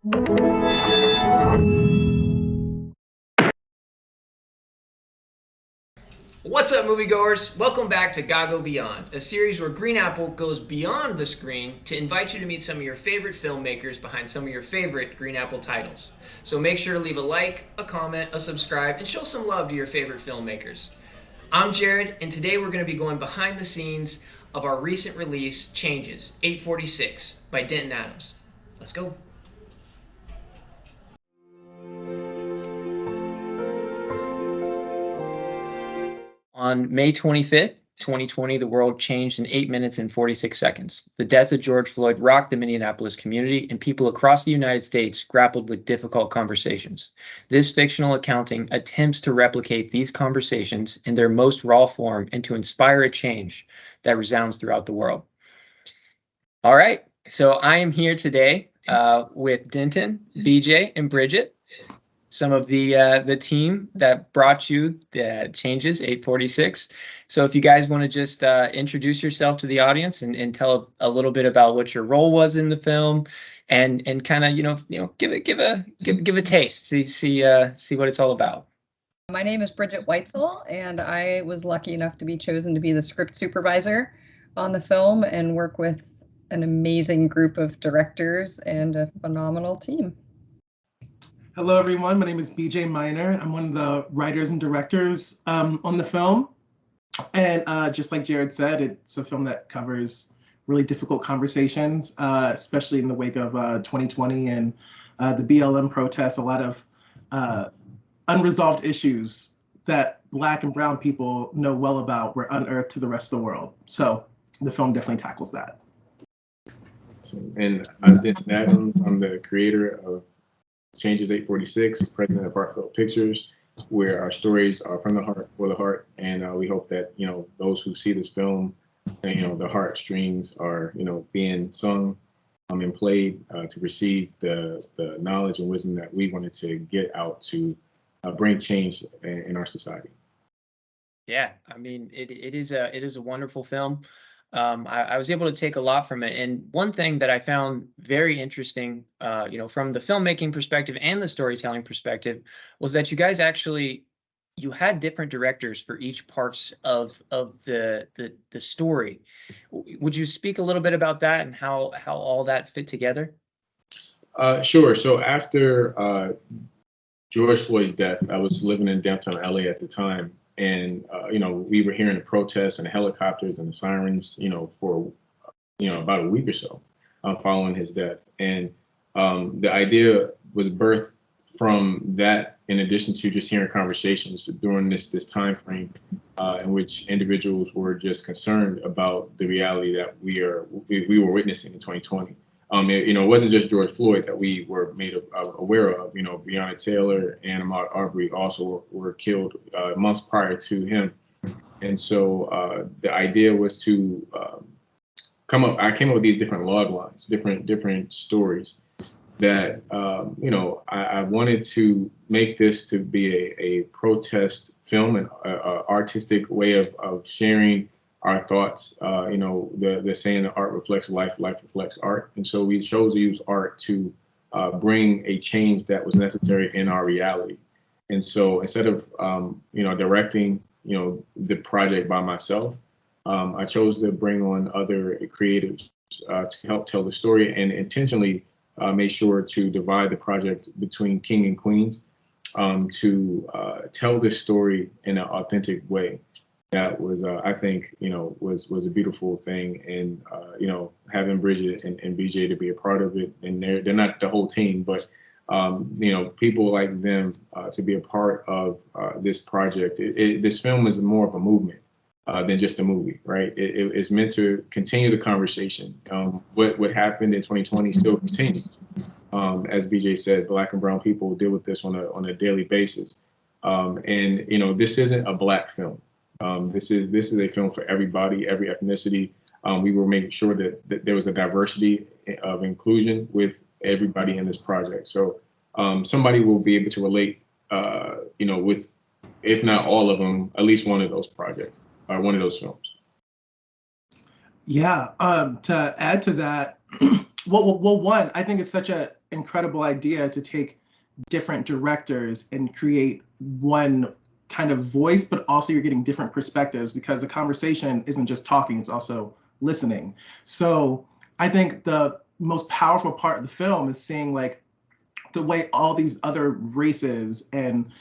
What's up, moviegoers? Welcome back to GAGO Beyond, a series where GreenApple goes beyond the screen to invite you to meet some of your favorite filmmakers behind some of your favorite GreenApple titles. So make sure to leave a like, a comment, a subscribe, and show some love to your favorite filmmakers. I'm Jared, and today we're going to be going behind the scenes of our recent release, Changes, 846, by Denton Adams. Let's go. On May 25th, 2020, the world changed in 8 minutes and 46 seconds. The death of George Floyd rocked the Minneapolis community, and people across the United States grappled with difficult conversations. This fictional accounting attempts to replicate these conversations in their most raw form and to inspire a change that resounds throughout the world. All right, so I am here today with Denton, BJ, and Bridget, some of the team that brought you the Changes 846. So if you guys want to just introduce yourself to the audience and tell a little bit about what your role was in the film, and kind of give a taste, see what it's all about. My name is Bridget Weitzel, and I was lucky enough to be chosen to be the script supervisor on the film and work with an amazing group of directors and a phenomenal team. Hello, everyone. My name is BJ Miner. I'm one of the writers and directors on the film. And just like Jared said, it's a film that covers really difficult conversations, especially in the wake of 2020 and the BLM protests. A lot of unresolved issues that Black and Brown people know well about were unearthed to the rest of the world. So the film definitely tackles that. And I'm Denton Adams. I'm the creator of Changes 846, president of Heartfelt Pictures, where our stories are from the heart for the heart, and we hope that those who see this film, the heartstrings are being sung and played to receive the knowledge and wisdom that we wanted to get out to bring change in our society. Yeah, I mean it is a wonderful film. I was able to take a lot from it. And one thing that I found very interesting, from the filmmaking perspective and the storytelling perspective, was that you guys you had different directors for each parts of the story. Would you speak a little bit about that and how all that fit together? Sure. So after George Floyd's death, I was living in downtown LA at the time. And, we were hearing the protests and the helicopters and the sirens, for, about a week or so following his death. And the idea was birthed from that, in addition to just hearing conversations during this time frame in which individuals were just concerned about the reality that we were witnessing in 2020. It wasn't just George Floyd that we were made aware of. Breonna Taylor and Ahmaud Arbery also were killed months prior to him. And so the idea was to I came up with these different log lines, different stories that, I wanted to make this to be a protest film, and artistic way of sharing our thoughts. The saying that art reflects life, life reflects art. And so we chose to use art to bring a change that was necessary in our reality. And so instead of, directing, the project by myself, I chose to bring on other creatives to help tell the story, and intentionally made sure to divide the project between king and queens to tell this story in an authentic way. That was, I think, was a beautiful thing. And, having Bridget and BJ to be a part of it, and they're not the whole team, but, people like them to be a part of this project. This film is more of a movement than just a movie, right? It's meant to continue the conversation. What happened in 2020 still continues. As BJ said, Black and Brown people deal with this on a daily basis. And, this isn't a Black film. This is a film for everybody, every ethnicity. We were making sure that there was a diversity of inclusion with everybody in this project. So somebody will be able to relate, with, if not all of them, at least one of those projects or one of those films. Yeah. To add to that, well, one, I think it's such an incredible idea to take different directors and create one kind of voice, but also you're getting different perspectives, because a conversation isn't just talking, it's also listening. So I think the most powerful part of the film is seeing like the way all these other races and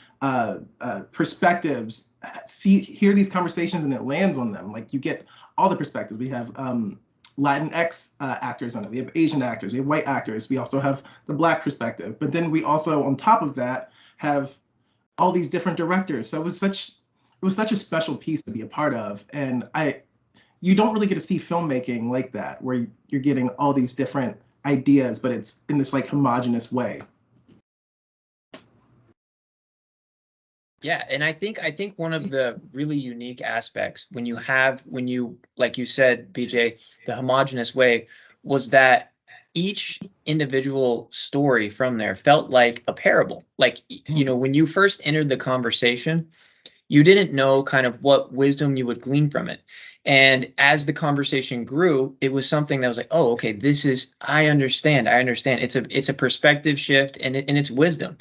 perspectives hear these conversations, and it lands on them. Like you get all the perspectives. We have Latinx actors on it. We have Asian actors. We have white actors. We also have the Black perspective. But then we also, on top of that, have all these different directors. So it was such a special piece to be a part of. And you don't really get to see filmmaking like that, where you're getting all these different ideas, but it's in this like homogenous way. Yeah, and I think one of the really unique aspects when you like you said, BJ, the homogenous way, was that each individual story from there felt like a parable. Like, you know, when you first entered the conversation, you didn't know kind of what wisdom you would glean from it. And as the conversation grew, it was something that was like, oh, okay, I understand. It's a perspective shift, and it's wisdom.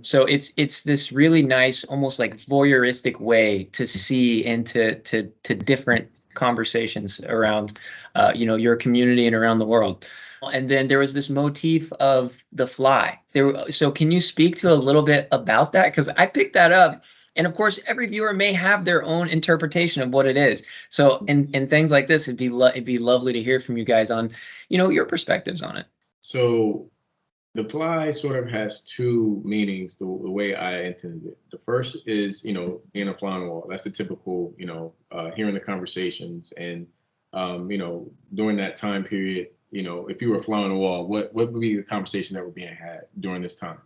So it's this really nice, almost like voyeuristic way to see into to different conversations around, your community and around the world. And then there was this motif of the fly. So can you speak to a little bit about that? Because I picked that up. And of course, every viewer may have their own interpretation of what it is. So in things like this, it'd be lovely to hear from you guys on, your perspectives on it. So the fly sort of has two meanings, the way I intended it. The first is, being a fly on the wall. That's the typical, hearing the conversations. And, during that time period, if you were a fly on the wall, what would be the conversation that were being had during this time?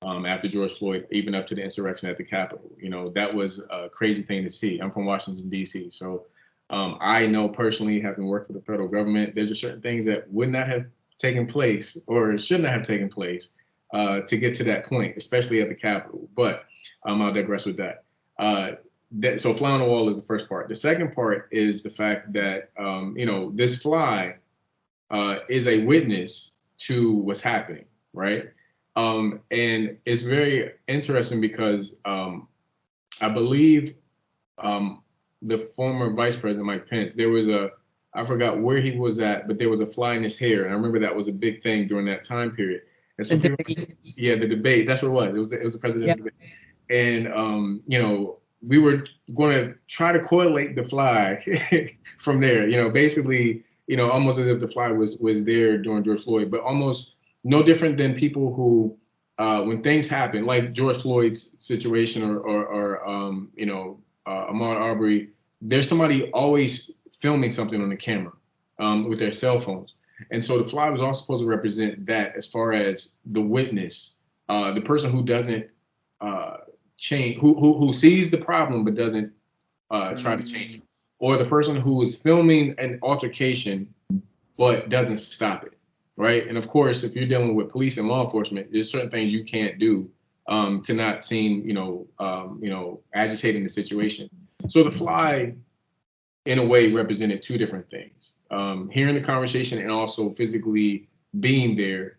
After George Floyd, even up to the insurrection at the Capitol. That was a crazy thing to see. I'm from Washington, D.C. So I know personally, having worked for the federal government, there's certain things that would not have taken place or should not have taken place to get to that point, especially at the Capitol. But I'll digress with that. So fly on the wall is the first part. The second part is the fact that, this fly is a witness to what's happening, right? And it's very interesting because I believe the former Vice President, Mike Pence, there was I forgot where he was at, but there was a fly in his hair. And I remember that was a big thing during that time period. And so the debate, that's what it was. It was a presidential debate. And, we were going to try to correlate the fly from there, basically, almost as if the fly was there during George Floyd, but almost no different than people who, when things happen, like George Floyd's situation or Ahmaud Arbery, there's somebody always filming something on the camera with their cell phones. And so the fly was also supposed to represent that, as far as the witness, the person who doesn't change, who sees the problem but doesn't try to change it, or the person who is filming an altercation but doesn't stop it. Right. And of course, if you're dealing with police and law enforcement, there's certain things you can't do to not seem, agitating the situation. So the fly, in a way, represented two different things. Hearing the conversation and also physically being there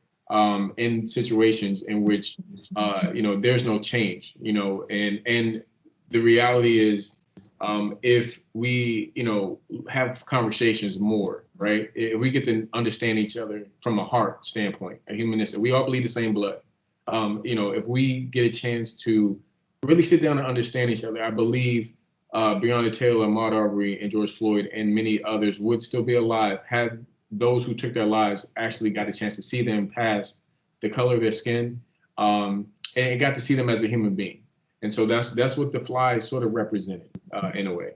in situations in which, there's no change, and the reality is, if we, have conversations more, right? If we get to understand each other from a heart standpoint, a humanistic, we all bleed the same blood. If we get a chance to really sit down and understand each other, I believe Breonna Taylor, Ahmaud Arbery, and George Floyd, and many others would still be alive had those who took their lives actually got a chance to see them past the color of their skin, and got to see them as a human being. And so that's what the fly sort of represented in a way.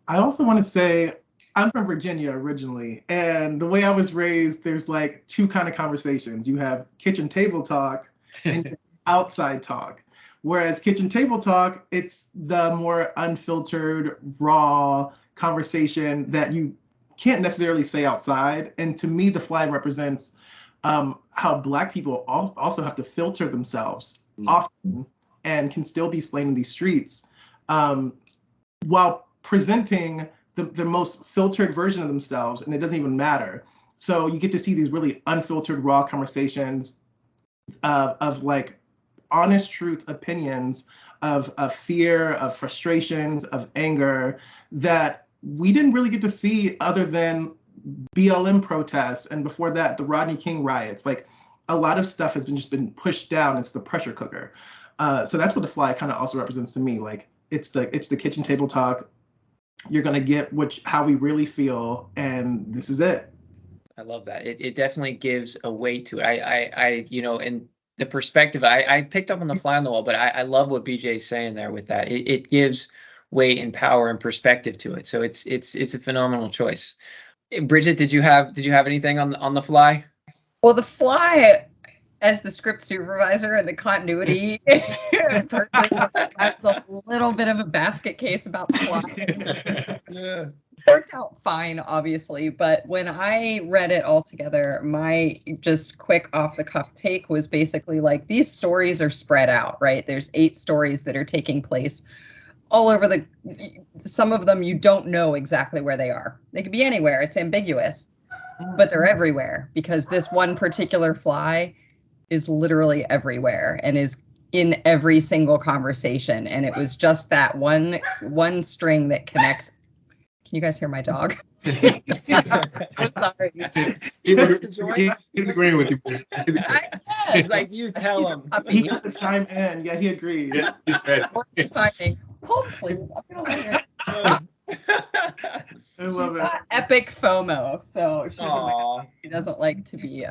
I also want to say, I'm from Virginia originally, and the way I was raised, there's like two kind of conversations. You have kitchen table talk and outside talk. Whereas kitchen table talk, it's the more unfiltered, raw conversation that you can't necessarily say outside. And to me, the fly represents how Black people also have to filter themselves often and can still be slain in these streets, while presenting the most filtered version of themselves, and it doesn't even matter. So you get to see these really unfiltered, raw conversations of like honest truth opinions of fear, of frustrations, of anger that we didn't really get to see other than BLM protests, and before that, the Rodney King riots. Like, a lot of stuff has been pushed down. It's the pressure cooker. So that's what The Fly kind of also represents to me. Like, it's the kitchen table talk. You're gonna get how we really feel, and this is it. I love that. It definitely gives a weight to it. I and the perspective, I picked up on the fly on the wall, but I love what BJ is saying there with that. It gives weight and power and perspective to it. So it's a phenomenal choice. Bridget, did you have anything on the fly? Well, The Fly, as the script supervisor and the continuity person, that's a little bit of a basket case about The Fly. Yeah. Worked out fine, obviously, but when I read it all together, my just quick off the cuff take was basically like, these stories are spread out, right? There's 8 stories that are taking place all over some of them you don't know exactly where they are. They could be anywhere, it's ambiguous, but they're everywhere because this one particular fly is literally everywhere and is in every single conversation. And it was just that one string that connects. Can you guys hear my dog? I'm sorry. He's agreeing with you. It's like, you tell him. He got to chime in. Yeah, he agrees. Yeah, he's ready. Hold, please. I'm gonna let her. I love it. Epic FOMO, so she doesn't like to be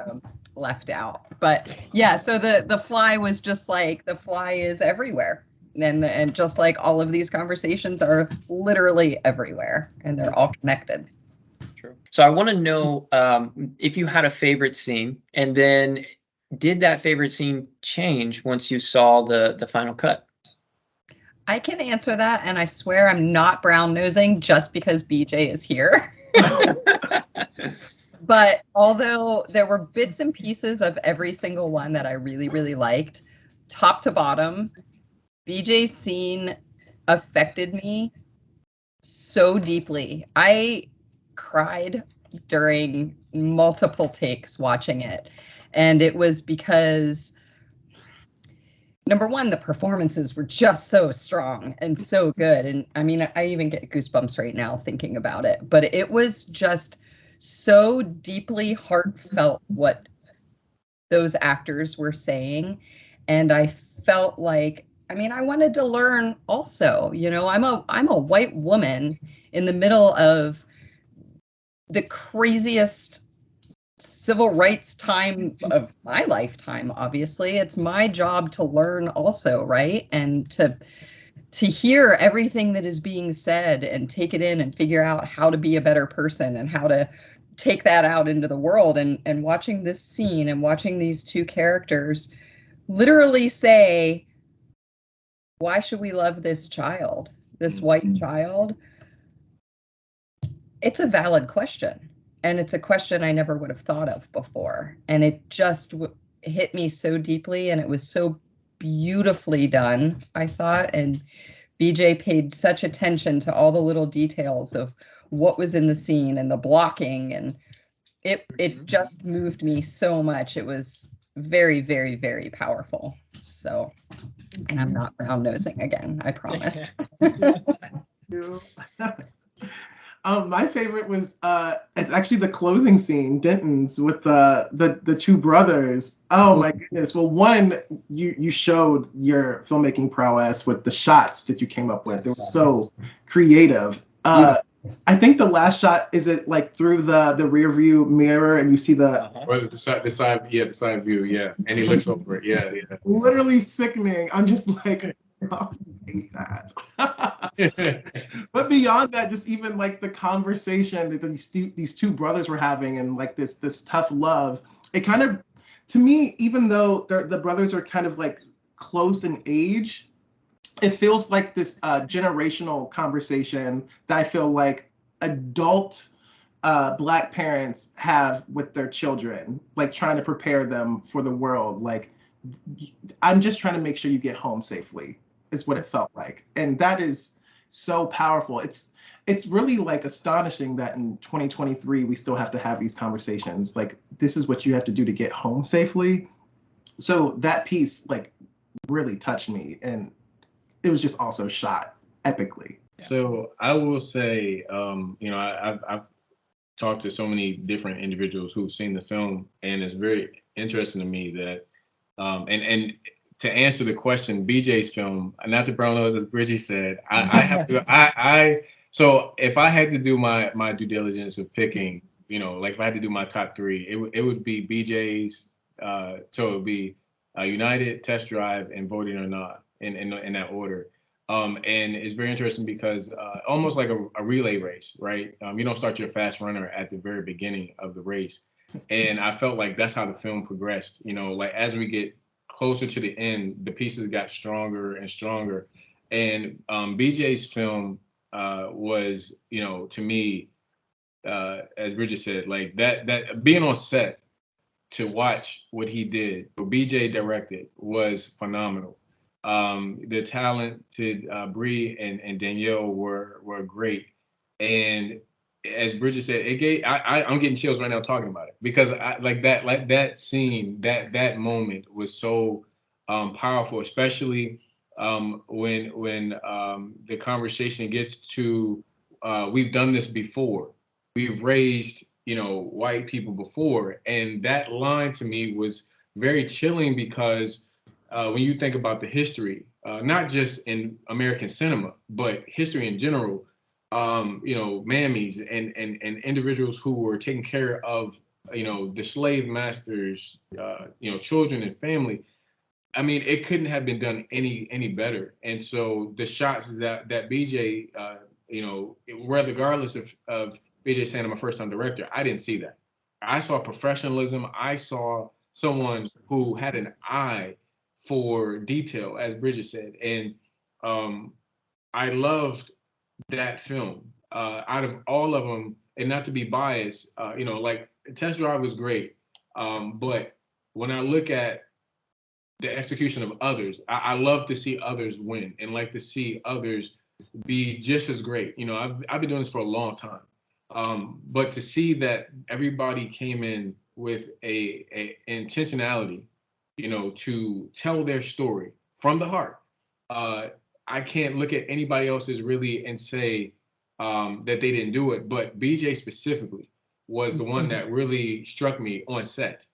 left out. But yeah, so the fly was just like, the fly is everywhere. And just like all of these conversations are literally everywhere, and they're all connected. True. So I want to know if you had a favorite scene, and then did that favorite scene change once you saw the final cut? I can answer that, and I swear I'm not brown nosing just because BJ is here. But although there were bits and pieces of every single one that I really, really liked, top to bottom, BJ's scene affected me so deeply. I cried during multiple takes watching it. And it was because, number one, the performances were just so strong and so good. And I mean, I even get goosebumps right now thinking about it. But it was just so deeply heartfelt what those actors were saying. And I felt like, I mean, I wanted to learn also. You know, I'm a white woman in the middle of the craziest civil rights time of my lifetime. Obviously, it's my job to learn also, right? And to hear everything that is being said and take it in and figure out how to be a better person and how to take that out into the world. And watching this scene and watching these two characters literally say, why should we love this child, this white child? It's a valid question. And it's a question I never would have thought of before. And it just hit me so deeply, and it was so beautifully done, I thought. And BJ paid such attention to all the little details of what was in the scene and the blocking. And it just moved me so much. It was very, very, very powerful. So, and I'm not brown nosing again, I promise. My favorite was it's actually the closing scene, Denton's, with the two brothers. Oh my goodness. Well, one, you showed your filmmaking prowess with the shots that you came up with. They were so creative. I think the last shot, is it like through the rear view mirror and you see the the side view, yeah. And he looks over it, yeah. Literally sickening. I'm just like, oh, I hate that. But beyond that, just even like the conversation that these two brothers were having, and like this tough love, it kind of, to me, even though the brothers are kind of like close in age, it feels like this generational conversation that I feel like adult Black parents have with their children, like trying to prepare them for the world. Like, I'm just trying to make sure you get home safely, is what it felt like. And that is so powerful. It's really like astonishing that in 2023 we still have to have these conversations. Like, this is what you have to do to get home safely. So that piece like really touched me, and it was just also shot epically. So I will say, I've talked to so many different individuals who've seen the film, and it's very interesting to me that, and to answer the question, BJ's film, not the brown nose, as Bridget said, I have to, so if I had to do my due diligence of picking, like if I had to do my top three, it would be BJ's, so it would be United, Test Drive, and Voting or Not, in that order. And it's very interesting because almost like a relay race, right? You don't start your fast runner at the very beginning of the race. And I felt like that's how the film progressed. Like as we get closer to the end, the pieces got stronger and stronger. And BJ's film was, to me, as Bridget said, like that being on set to watch what he did, what BJ directed, was phenomenal. The talented Bree and Danielle were great, and as Bridget said, it gave I'm getting chills right now talking about it, because that scene, that moment was so powerful, especially when the conversation gets to we've done this before, we've raised white people before, and that line to me was very chilling because when you think about the history, not just in American cinema, but history in general, mammies and individuals who were taking care of, the slave masters, children and family. I mean, it couldn't have been done any better. And so the shots that BJ, regardless of BJ saying I'm a first-time director, I didn't see that. I saw professionalism. I saw someone who had an eye for detail, as Bridget said, and I loved that film. Out of all of them, and not to be biased, like Test Drive was great, but when I look at the execution of others, I love to see others win and like to see others be just as great. I've been doing this for a long time, but to see that everybody came in with a intentionality, to tell their story from the heart. I can't look at anybody else's really and say that they didn't do it, but BJ specifically was the one that really struck me on set,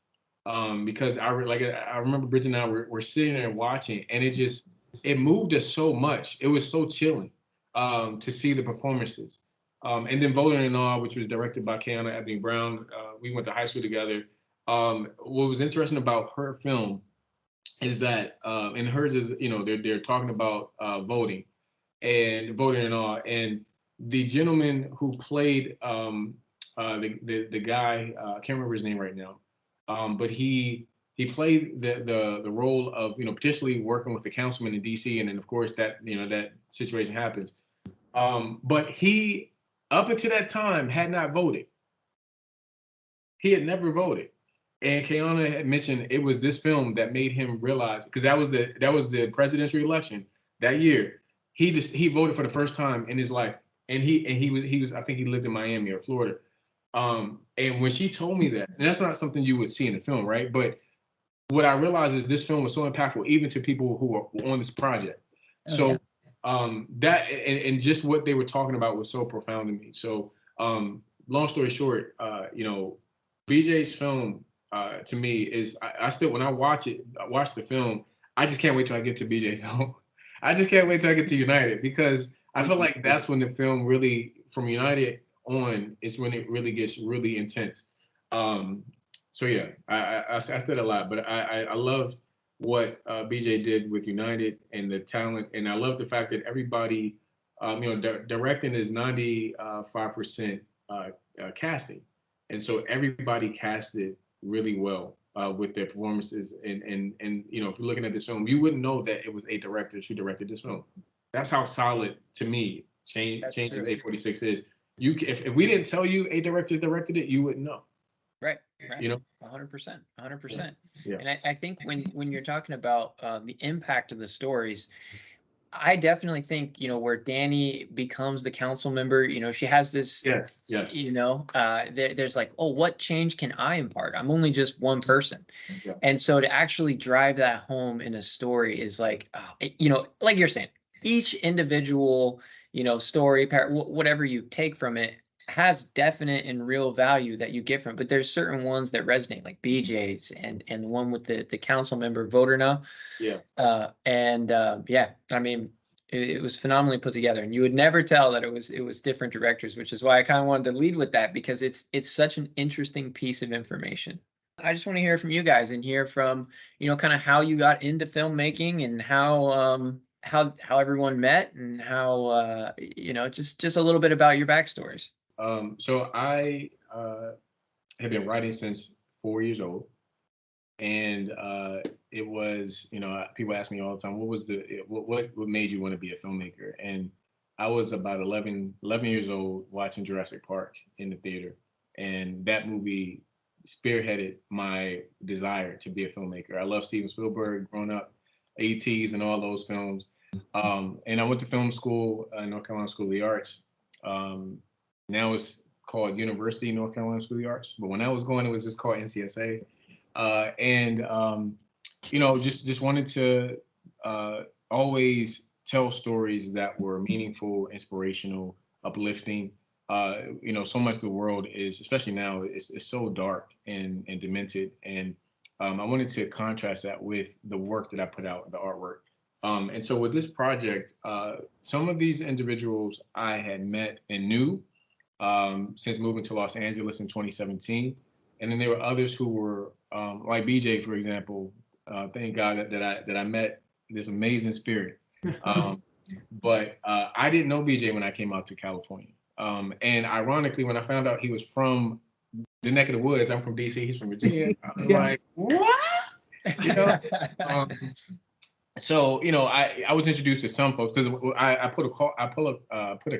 because I remember Bridget and I were sitting there watching, and it moved us so much. It was so chilling to see the performances. And then Voting and All, which was directed by Kiana Ebony Brown. We went to high school together. What was interesting about her film is that, and hers is, they're talking about voting and Voting and All. And the gentleman who played the guy, I can't remember his name right now, but he played the role of, potentially working with the councilman in DC, and then of course that situation happens. But he, up until that time, had not voted. He had never voted. And Kiana had mentioned it was this film that made him realize, because that was the presidential election that year. He voted for the first time in his life, and he was I think he lived in Miami or Florida. And when she told me that, and that's not something you would see in the film, right? But what I realized is this film was so impactful, even to people who were on this project. So that and just what they were talking about was so profound to me. So long story short, BJ's film to me is I still, when I watch the film, I just can't wait till I get to BJ's film. I just can't wait till I get to United, because I feel like that's when the film really, from United on, is when it really gets really intense. So yeah, I said a lot, but I love what BJ did with United and the talent, and I love the fact that everybody, directing is 95% casting, and so everybody casted really well with their performances, and if you're looking at this film, you wouldn't know that it was 8 directors who directed this film. That's how solid, to me, Changes 846 is. If we didn't tell you 8 directors directed it, you wouldn't know. Right. 100%. Yeah. And I think when you're talking about the impact of the stories, I definitely think, where Danny becomes the council member, she has this, Yes. there's like, oh, what change can I impart? I'm only just one person. Yeah. And so to actually drive that home in a story is like, like you're saying, each individual, story, whatever you take from it has definite and real value that you get from it. But there's certain ones that resonate, like BJ's and the one with the council member voter now. Yeah. Yeah, I mean, it was phenomenally put together, and you would never tell that it was different directors, which is why I kind of wanted to lead with that, because it's such an interesting piece of information. I just want to hear from you guys and hear from, kind of how you got into filmmaking and how everyone met and how just a little bit about your backstories. So I have been writing since 4 years old. And it was, people ask me all the time, what made you want to be a filmmaker? And I was about 11 years old watching Jurassic Park in the theater. And that movie spearheaded my desire to be a filmmaker. I love Steven Spielberg growing up, ATs and all those films. And I went to film school, North Carolina School of the Arts. Now it's called University of North Carolina School of the Arts. But when I was going, it was just called NCSA. Just wanted to always tell stories that were meaningful, inspirational, uplifting. So much of the world is, especially now, it's so dark and demented. And I wanted to contrast that with the work that I put out, the artwork. And so with this project, some of these individuals I had met and knew since moving to Los Angeles in 2017. And then there were others who were like BJ, for example. Thank God that I met this amazing spirit. But I didn't know BJ when I came out to California. And ironically, when I found out he was from the neck of the woods, I'm from DC, he's from Virginia. I was like, what? So I was introduced to some folks because I put a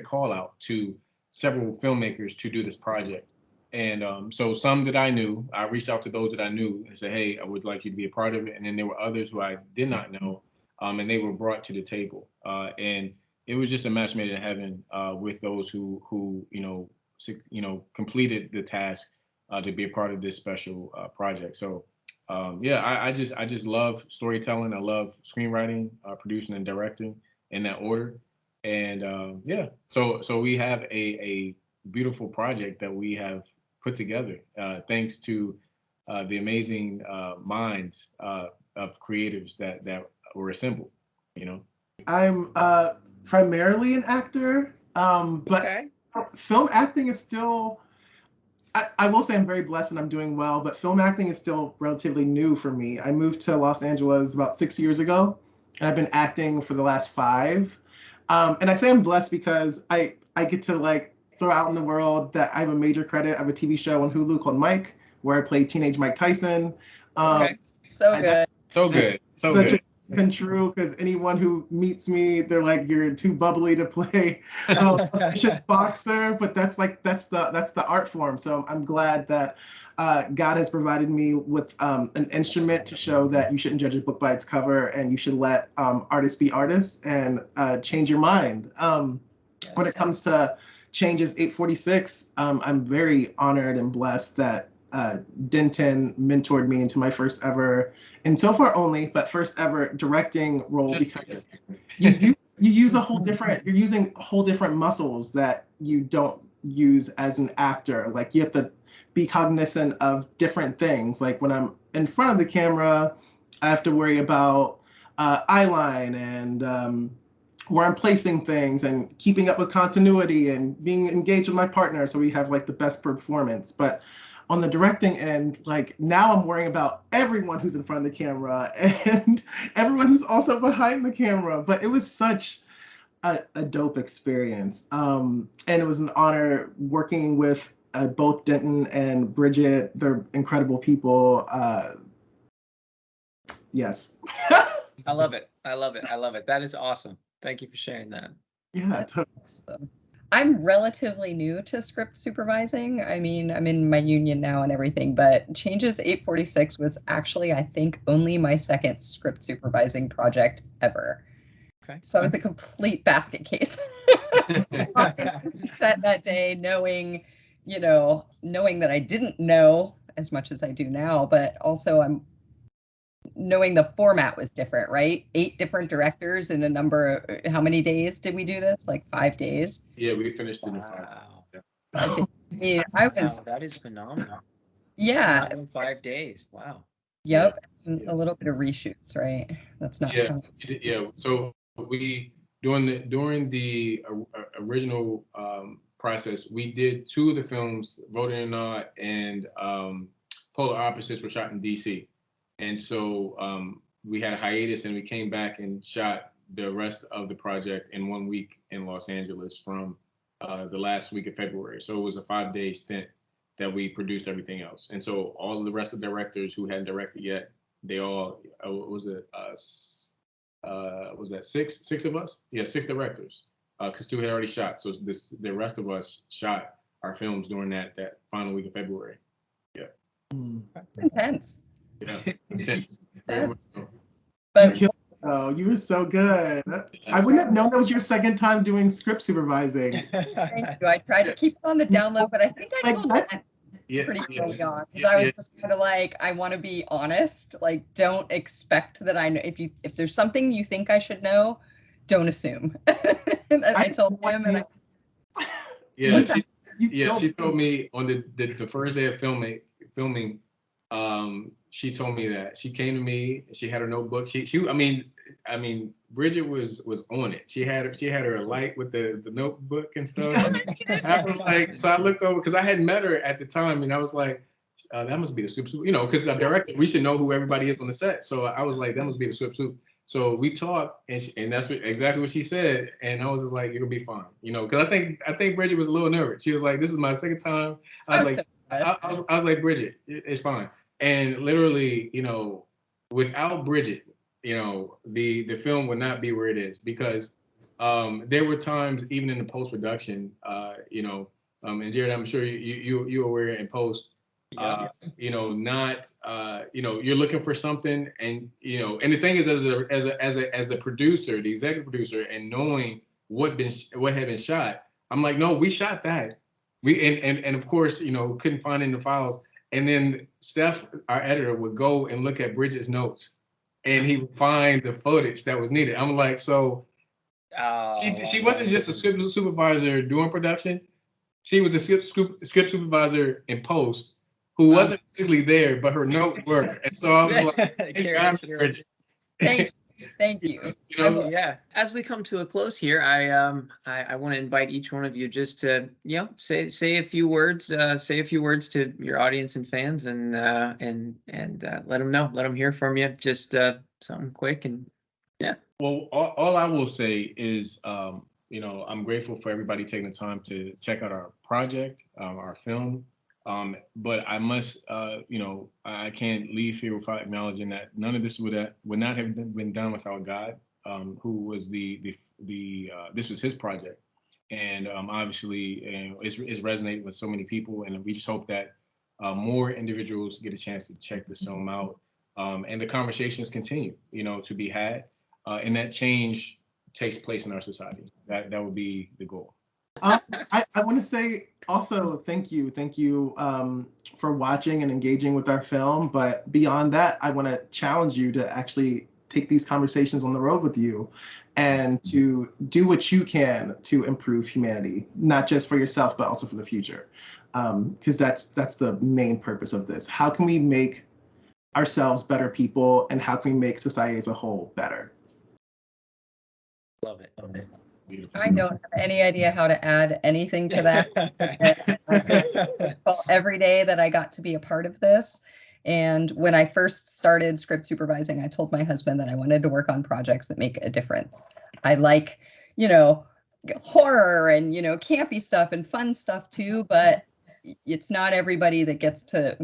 call out to several filmmakers to do this project. And so some that I knew, I reached out to those that I knew and said, hey, I would like you to be a part of it. And then there were others who I did not know, and they were brought to the table. And it was just a match made in heaven with those who completed the task to be a part of this special project. So I just love storytelling. I love screenwriting, producing, and directing in that order. And so we have a beautiful project that we have put together thanks to the amazing minds of creatives that were assembled. I'm primarily an actor, but film acting is still, I will say I'm very blessed and I'm doing well, but film acting is still relatively new for me. I moved to Los Angeles about 6 years ago, and I've been acting for the last 5. And I say I'm blessed because I get to throw out in the world that I have a major credit. I have a TV show on Hulu called Mike, where I play teenage Mike Tyson. So good. So good. Been true, because anyone who meets me, they're like, you're too bubbly to play a boxer, but that's the art form. So I'm glad that God has provided me with an instrument to show that you shouldn't judge a book by its cover, and you should let artists be artists and change your mind. When it comes to Changes 846, I'm very honored and blessed that Denton mentored me into my first ever, and so far only, but first ever directing role, because you use you're using whole different muscles that you don't use as an actor. Like, you have to be cognizant of different things. Like, when I'm in front of the camera, I have to worry about eyeline and where I'm placing things and keeping up with continuity and being engaged with my partner so we have the best performance. But on the directing end, now I'm worrying about everyone who's in front of the camera and everyone who's also behind the camera. But it was such a dope experience. And it was an honor working with both Denton and Bridget. They're incredible people. Yes. I love it. That is awesome. Thank you for sharing that. Yeah. Awesome. I'm relatively new to script supervising. I mean, I'm in my union now and everything, but Changes 846 was actually, I think, only my second script supervising project ever. Okay. So I was a complete basket case. Set that day knowing, knowing that I didn't know as much as I do now, but also I'm knowing the format was different, right? 8 different directors in a number how many days did we do this? Like 5 days? Yeah, we finished in 5 Wow. days. I mean, I was, Wow, that is phenomenal. yeah. In 5 days. Wow. Yep. And a little bit of reshoots, right? That's not Yeah, fun. yeah. So we during the original process, we did 2 of the films, Voting or Not and Polar Opposites, were shot in DC, and so we had a hiatus, and we came back and shot the rest of the project in 1 week in Los Angeles from the last week of February. So it was a 5-day stint that we produced everything else, and so all of the rest of the directors who hadn't directed yet, they all was that six of us? Yeah, 6 directors, because 2 had already shot. So the rest of us shot our films during that final week of February. Yeah. It's intense. Yeah, intense. Very much so. But Oh, you were so good. I wouldn't have known that was your second time doing script supervising. thank you. I tried to keep it on the down low, but I think I told that pretty early on, because I was just kind of like, I want to be honest. Like, don't expect that I know. If there's something you think I should know, don't assume. And I told him, and she told me on the first day of filming. She told me that she came to me. She had her notebook. I mean, Bridget was on it. She had her light with the notebook and stuff. I was like, so I looked over because I hadn't met her at the time, and I was like, that must be the super, because I'm director. We should know who everybody is on the set. So I was like, that must be the super. So we talked, and that's exactly what she said. And I was just like, it'll be fine, because I think Bridget was a little nervous. She was like, this is my second time. I was like, I was like, Bridget, it's fine. And literally, without Bridget, the film would not be where it is, because there were times even in the post-production, and Jared, I'm sure you're aware in post, you're looking for something, and and the thing is, as a producer, the executive producer, and knowing what had been shot, I'm like, no, we shot that. And of course, couldn't find in the files. And then Steph, our editor, would go and look at Bridget's notes, and he would find the footage that was needed. I'm like, so she wasn't just a script supervisor during production. She was a script supervisor in post, who wasn't physically there, but her notes were. And so I was like, Bridget. Thank you. Yeah. As we come to a close here, I want to invite each one of you just to say a few words, to your audience and fans, and let them know, let them hear from you. Just something quick, and yeah. Well, all I will say is, I'm grateful for everybody taking the time to check out our project, our film. But I must, I can't leave here without acknowledging that none of this would not have been done without God, who was this was his project, and obviously, it's resonated with so many people, and we just hope that more individuals get a chance to check this film out, and the conversations continue, to be had, and that change takes place in our society. That would be the goal. I want to say also thank you for watching and engaging with our film. But beyond that, I want to challenge you to actually take these conversations on the road with you, and to do what you can to improve humanity, not just for yourself, but also for the future. Because that's the main purpose of this. How can we make ourselves better people, and how can we make society as a whole better? Love it. Beautiful. I don't have any idea how to add anything to that. Every day that I got to be a part of this. And when I first started script supervising, I told my husband that I wanted to work on projects that make a difference. I like, horror and, campy stuff and fun stuff too, but it's not everybody that gets to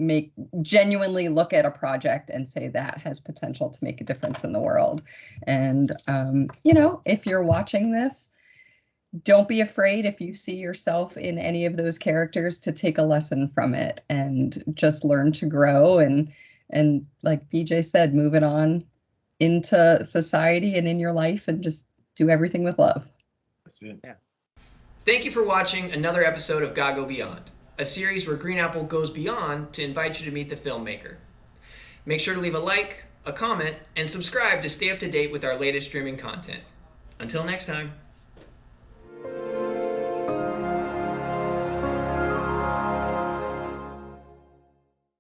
genuinely look at a project and say that has potential to make a difference in the world. And, if you're watching this, don't be afraid if you see yourself in any of those characters to take a lesson from it and just learn to grow. And like VJ said, move it on into society and in your life, and just do everything with love. That's it. Yeah. Thank you for watching another episode of GAGO Beyond, a series where GreenApple goes beyond to invite you to meet the filmmaker. Make sure to leave a like, a comment, and subscribe to stay up to date with our latest streaming content. Until next time.